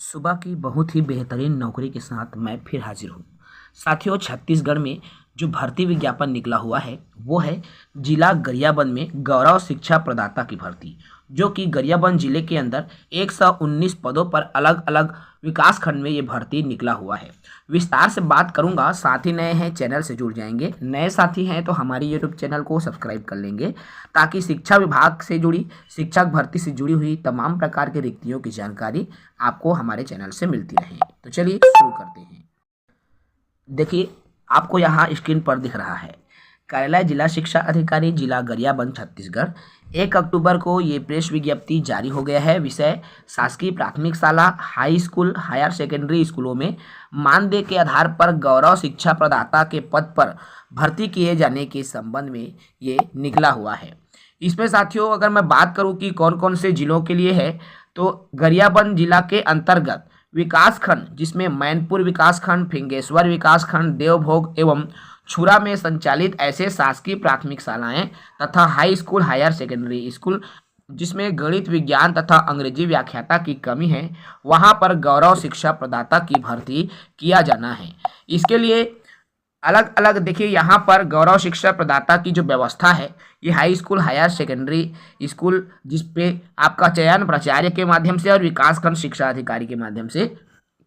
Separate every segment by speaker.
Speaker 1: सुबह की बहुत ही बेहतरीन नौकरी के साथ मैं फिर हाजिर हूँ। साथियों, छत्तीसगढ़ में जो भर्ती विज्ञापन निकला हुआ है वो है जिला गरियाबंद में गौरव शिक्षा प्रदाता की भर्ती, जो कि गरियाबंद जिले के अंदर 119 पदों पर अलग अलग विकास खंड में ये भर्ती निकला हुआ है। विस्तार से बात करूंगा। साथी नए हैं चैनल से जुड़ जाएंगे, नए साथी हैं तो हमारी यूट्यूब चैनल को सब्सक्राइब कर लेंगे ताकि शिक्षा विभाग से जुड़ी, शिक्षक भर्ती से जुड़ी हुई तमाम प्रकार की रिक्तियों की जानकारी आपको हमारे चैनल से मिलती रहे। तो चलिए शुरू करते हैं। देखिए, आपको यहाँ स्क्रीन पर दिख रहा है कार्यालय जिला शिक्षा अधिकारी जिला गरियाबंद छत्तीसगढ़। 1 अक्टूबर को ये प्रेस विज्ञप्ति जारी हो गया है। विषय शासकीय प्राथमिक शाला, हाई स्कूल, हायर सेकेंडरी स्कूलों में मानदेय के आधार पर गौरव शिक्षा प्रदाता के पद पर भर्ती किए जाने के संबंध में ये निकला हुआ है। इसमें साथियों, अगर मैं बात करूं कि कौन कौन से जिलों के लिए है, तो गरियाबंद जिला के अंतर्गत विकास खंड जिसमें मैनपुर विकास खंड, फिंगेश्वर विकास खंड, देवभोग एवं छुरा में संचालित ऐसे शासकीय प्राथमिक शालाएं तथा high school, higher secondary school जिसमें गणित, विज्ञान तथा अंग्रेजी व्याख्याता की कमी है, वहां पर गौरव शिक्षा प्रदाता की भर्ती किया जाना है। इसके लिए अलग अलग देखिए, यहाँ पर गौरव शिक्षा प्रदाता की जो व्यवस्था है, ये high school, higher secondary school जिसपे आपका चयन प्राचार्य के माध्यम से और विकासखंड शिक्षा अधिकारी के माध्यम से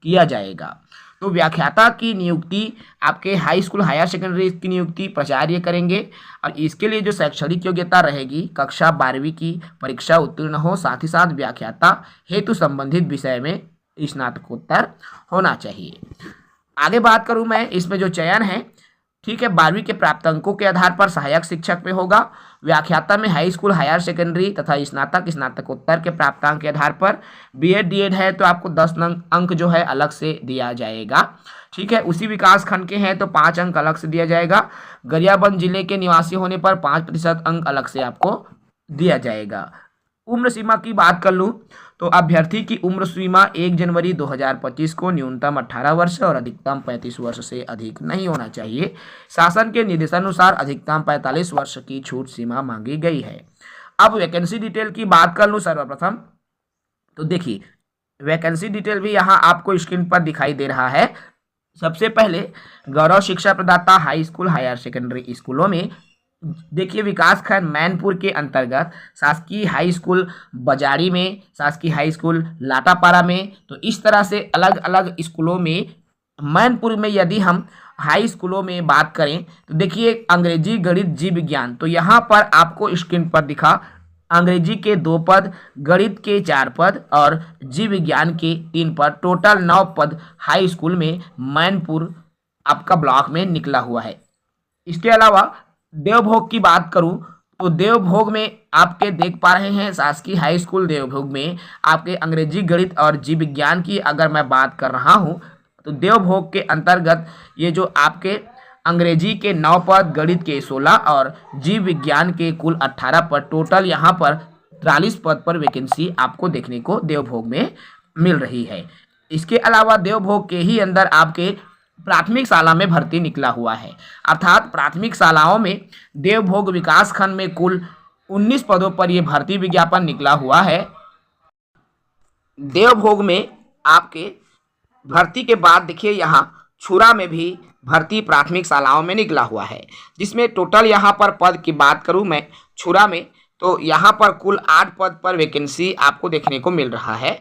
Speaker 1: किया जाएगा। तो व्याख्याता की नियुक्ति आपके हाई स्कूल, हायर सेकेंडरी की नियुक्ति प्राचार्य करेंगे और इसके लिए जो शैक्षणिक योग्यता रहेगी, कक्षा 12वीं की परीक्षा उत्तीर्ण हो, साथ ही साथ व्याख्याता हेतु संबंधित विषय में स्नातकोत्तर होना चाहिए। आगे बात करूं मैं, इसमें जो चयन है, ठीक है, 12वीं के प्राप्त अंकों के आधार पर सहायक शिक्षक में होगा। व्याख्याता में हाई स्कूल, हायर सेकेंडरी तथा स्नातक, स्नातकोत्तर के प्राप्तांक के आधार पर। बीएड डीएड है तो आपको 10 अंक जो है अलग से दिया जाएगा। ठीक है, उसी विकास खंड के हैं तो 5 अंक अलग से दिया जाएगा। गरियाबंद जिले के निवासी होने पर 5% अंक अलग से आपको दिया जाएगा। उम्र सीमा की बात कर लूँ तो अभ्यर्थी की उम्र सीमा 1 जनवरी 2025 को न्यूनतम 18 वर्ष और अधिकतम 35 वर्ष से अधिक नहीं होना चाहिए। शासन के निर्देशानुसार अधिकतम 45 वर्ष की छूट सीमा मांगी गई है। अब वैकेंसी डिटेल की बात कर लूँ सर्वप्रथम, तो देखिए वैकेंसी डिटेल भी यहाँ आपको स्क्रीन पर दिखाई दे रहा है। सबसे पहले गौरव शिक्षा प्रदाता हाई स्कूल, हायर सेकेंडरी स्कूलों में देखिए विकास खंड मैनपुर के अंतर्गत शासकीय हाई स्कूल बजारी में, शासकीय हाई स्कूल लाटापारा में, तो इस तरह से अलग अलग स्कूलों में। मैनपुर में यदि हम हाई स्कूलों में बात करें तो देखिए अंग्रेजी, गणित, जीव विज्ञान, तो यहाँ पर आपको स्क्रीन पर दिखा अंग्रेजी के 2 पद, गणित के 4 पद और जीव विज्ञान के 3 पद, टोटल 9 पद हाई स्कूल में मैनपुर आपका ब्लॉक में निकला हुआ है। इसके अलावा देवभोग की बात करूं तो देवभोग में आपके देख पा रहे हैं शासकीय हाई स्कूल देवभोग में आपके अंग्रेजी, गणित और जीव विज्ञान की अगर मैं बात कर रहा हूं तो देवभोग के अंतर्गत ये जो आपके अंग्रेजी के 9 पद, गणित के 16 और जीव विज्ञान के कुल 18 पद, टोटल यहाँ पर 43 पद पर वैकेंसी आपको देखने को देवभोग में मिल रही है। इसके अलावा देवभोग के ही अंदर आपके प्राथमिक शाला में भर्ती निकला हुआ है, अर्थात प्राथमिक शालाओं में देवभोग विकास खंड में कुल 19 पदों पर यह भर्ती विज्ञापन निकला हुआ है। देवभोग में आपके भर्ती के बाद देखिए यहाँ छुरा में भी भर्ती प्राथमिक शालाओं में निकला हुआ है, जिसमें टोटल यहाँ पर पद की बात करूँ मैं छुरा में तो यहाँ पर कुल 8 पद पर वैकेंसी आपको देखने को मिल रहा है।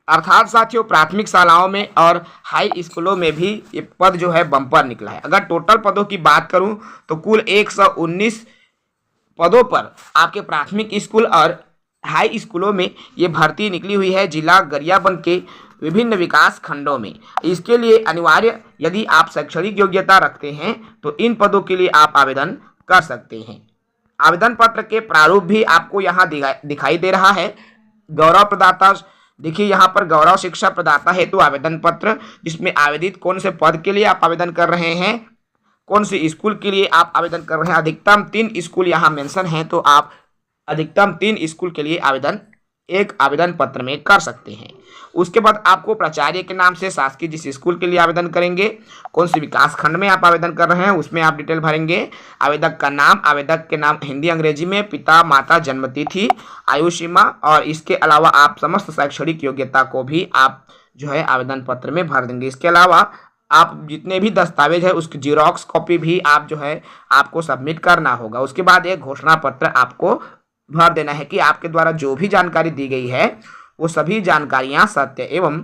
Speaker 1: अर्थात साथियों प्राथमिक शालाओं में और हाई स्कूलों में भी ये पद जो है बम्पर निकला है। अगर टोटल पदों की बात करूं तो कुल 119 पदों पर आपके प्राथमिक स्कूल और हाई स्कूलों में ये भर्ती निकली हुई है जिला गरियाबंद के विभिन्न विकास खंडों में। इसके लिए अनिवार्य यदि आप शैक्षणिक योग्यता रखते हैं तो इन पदों के लिए आप आवेदन कर सकते हैं। आवेदन पत्र के प्रारूप भी आपको यहाँ दिखाई दे रहा है। गौरव प्रदाता, देखिए यहाँ पर गौरव शिक्षा प्रदाता हेतु आवेदन पत्र, जिसमें आवेदित कौन से पद के लिए आप आवेदन कर रहे हैं, कौन से स्कूल के लिए आप आवेदन कर रहे हैं, अधिकतम 3 स्कूल यहाँ मेंशन है तो आप अधिकतम 3 स्कूल के लिए आवेदन एक आवेदन पत्र में कर सकते हैं। उसके बाद आपको प्राचार्य के नाम से शासकीय जिस स्कूल के लिए आवेदन करेंगे, कौन सी विकास खंड में आप आवेदन कर रहे हैं उसमें आप डिटेल भरेंगे। आवेदक का नाम, आवेदक के नाम हिंदी अंग्रेजी में, पिता माता, जन्मतिथि, आयु सीमा और इसके अलावा आप समस्त शैक्षणिक योग्यता को भी आप जो है आवेदन पत्र में भर देंगे। इसके अलावा आप जितने भी दस्तावेज है उसकी जीरोक्स कॉपी भी आप जो है आपको सबमिट करना होगा। उसके बाद एक घोषणा पत्र आपको भर देना है कि आपके द्वारा जो भी जानकारी दी गई है वो सभी जानकारियां सत्य एवं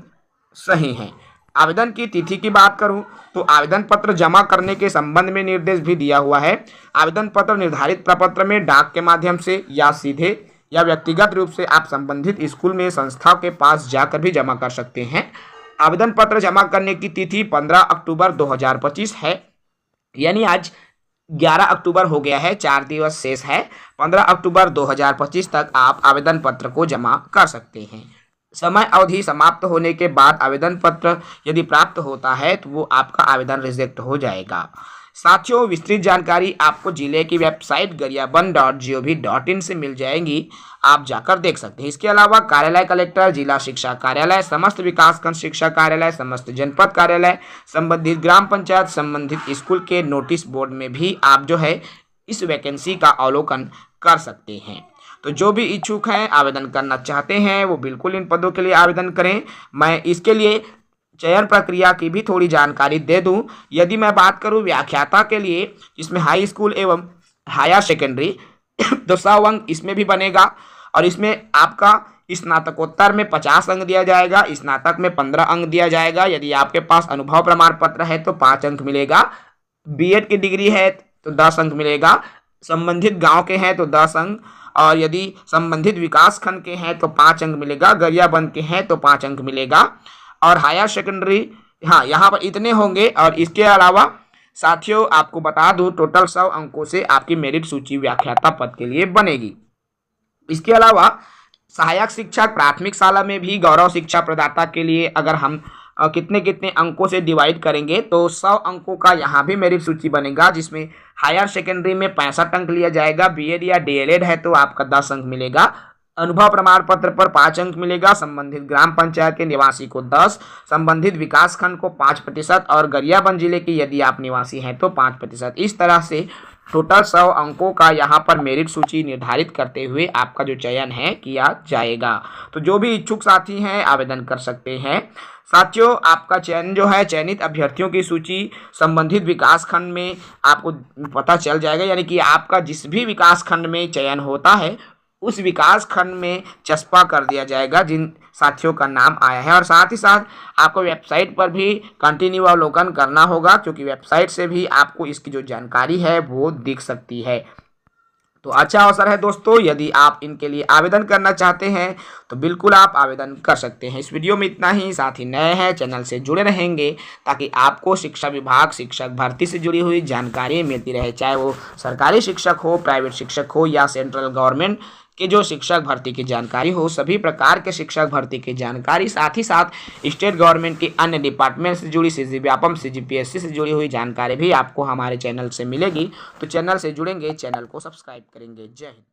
Speaker 1: सही हैं। आवेदन की तिथि की बात करूं तो आवेदन पत्र जमा करने के संबंध में निर्देश भी दिया हुआ है। आवेदन पत्र निर्धारित प्रपत्र में डाक के माध्यम से या सीधे या व्यक्तिगत रूप से आप संबंधित स्कूल में संस्था के पास जाकर भी जमा कर सकते हैं। आवेदन पत्र जमा करने की तिथि 15 अक्टूबर 2025 है, यानी आज 11 अक्टूबर हो गया है, 4 दिवस शेष है। 15 अक्टूबर 2025 तक आप आवेदन पत्र को जमा कर सकते हैं। समय अवधि समाप्त होने के बाद आवेदन पत्र यदि प्राप्त होता है तो वो आपका आवेदन रिजेक्ट हो जाएगा। साथियों, विस्तृत जानकारी आपको जिले की वेबसाइट गरियाबंद.gov.in से मिल जाएगी, आप जाकर देख सकते हैं। इसके अलावा कार्यालय कलेक्टर, जिला शिक्षा कार्यालय, समस्त विकासखंड शिक्षा कार्यालय, समस्त जनपद कार्यालय, संबंधित ग्राम पंचायत, संबंधित स्कूल के नोटिस बोर्ड में भी आप जो है इस वैकेंसी का अवलोकन कर सकते हैं। तो जो भी इच्छुक हैं, आवेदन करना चाहते हैं, वो बिल्कुल इन पदों के लिए आवेदन करें। मैं इसके लिए चयन प्रक्रिया की भी थोड़ी जानकारी दे दूं। यदि मैं बात करूं व्याख्याता के लिए, जिसमें हाई स्कूल एवं हायर सेकेंडरी तो 100 अंक इसमें भी बनेगा और इसमें आपका स्नातकोत्तर में 50 अंक दिया जाएगा, स्नातक में 15 अंक दिया जाएगा। यदि आपके पास अनुभव प्रमाण पत्र है तो 5 अंक मिलेगा, बीएड की डिग्री है तो 10 अंक मिलेगा, संबंधित गाँव के हैं तो 10 अंक, और यदि संबंधित विकास खंड के हैं तो 5 अंक मिलेगा, गरियाबंद के हैं तो 5 अंक मिलेगा, और हायर सेकेंडरी हाँ यहाँ पर इतने होंगे। और इसके अलावा साथियों आपको बता दूं टोटल 100 अंकों से आपकी मेरिट सूची व्याख्याता पद के लिए बनेगी। इसके अलावा सहायक शिक्षक प्राथमिक शाला में भी गौरव शिक्षा प्रदाता के लिए अगर हम कितने कितने अंकों से डिवाइड करेंगे तो 100 अंकों का यहाँ भी मेरिट सूची बनेगा, जिसमें हायर सेकेंडरी में 65 अंक लिया जाएगा, बीएड या डीएलएड है तो आपका 10 अंक मिलेगा, अनुभव प्रमाण पत्र पर 5 अंक मिलेगा, संबंधित ग्राम पंचायत के निवासी को 10, संबंधित विकास खंड को 5% और गरियाबंद जिले की यदि आप निवासी हैं तो 5%। इस तरह से टोटल 100 अंकों का यहाँ पर मेरिट सूची निर्धारित करते हुए आपका जो चयन है किया जाएगा। तो जो भी इच्छुक साथी हैं आवेदन कर सकते हैं। साथियों, आपका चयन जो है, चयनित अभ्यर्थियों की सूची संबंधित विकास खंड में आपको पता चल जाएगा, यानी कि आपका जिस भी विकास खंड में चयन होता है उस विकास खंड में चस्पा कर दिया जाएगा जिन साथियों का नाम आया है। और साथ ही साथ आपको वेबसाइट पर भी कंटिन्यू अवलोकन करना होगा, क्योंकि वेबसाइट से भी आपको इसकी जो जानकारी है वो दिख सकती है। तो अच्छा अवसर है दोस्तों, यदि आप इनके लिए आवेदन करना चाहते हैं तो बिल्कुल आप आवेदन कर सकते हैं। इस वीडियो में इतना ही। साथ ही नए हैं चैनल से जुड़े रहेंगे ताकि आपको शिक्षा विभाग, शिक्षक भर्ती से जुड़ी हुई जानकारी मिलती रहे, चाहे वो सरकारी शिक्षक हो, प्राइवेट शिक्षक हो या सेंट्रल गवर्नमेंट के जो शिक्षक भर्ती की जानकारी हो, सभी प्रकार के शिक्षक भर्ती की जानकारी, साथ ही साथ स्टेट गवर्नमेंट की अन्य डिपार्टमेंट से जुड़ी CGVAPM, CGPSC से जुड़ी हुई जानकारी भी आपको हमारे चैनल से मिलेगी। तो चैनल से जुड़ेंगे, चैनल को सब्सक्राइब करेंगे। जय हिंद।